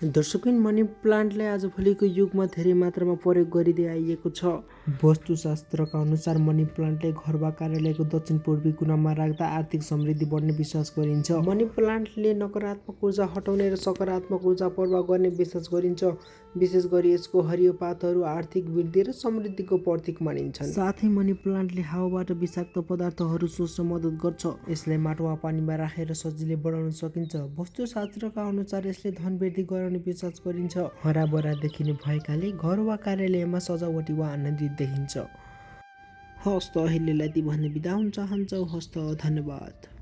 दर्शकबिन मनी प्लान्टलाई आजभोलिको युगमा धेरै मात्रामा प्रयोग गरिँदै आइएको छ। वास्तुशास्त्रका अनुसार मनी प्लान्टलाई घर वा कार्यालयको दक्षिण पूर्वी कुनामा राख्दा आर्थिक समृद्धि बढ्ने विश्वास गरिन्छ। मनी प्लान्टले नकारात्मक ऊर्जा हटाउने र सकारात्मक ऊर्जा प्रवाह गर्ने विश्वास गरिन्छ। विशेष गरी यसको हरियो पातहरू आर्थिक वृद्धि र समृद्धिको प्रतीक मानिन्छन्। साथै मनी प्लान्टले हावाबाट विषाक्त पदार्थहरू सोच्न मद्दत गर्छ। यसलाई माटो वा पानीमा राखेर सजिलै बढाउन सकिन्छ। वास्तुशास्त्रका अनुसार यसले धन वृद्धि गराउने विश्वास गरिन्छ। हराभरा देखिने भएकाले घर वा कार्यालयमा सजावटी वा आनन्दित देखिन्छ। हस्त अहिलेलाई ती भन्ने बिदा हुन चाहन्छौ। हस्त धन्यवाद।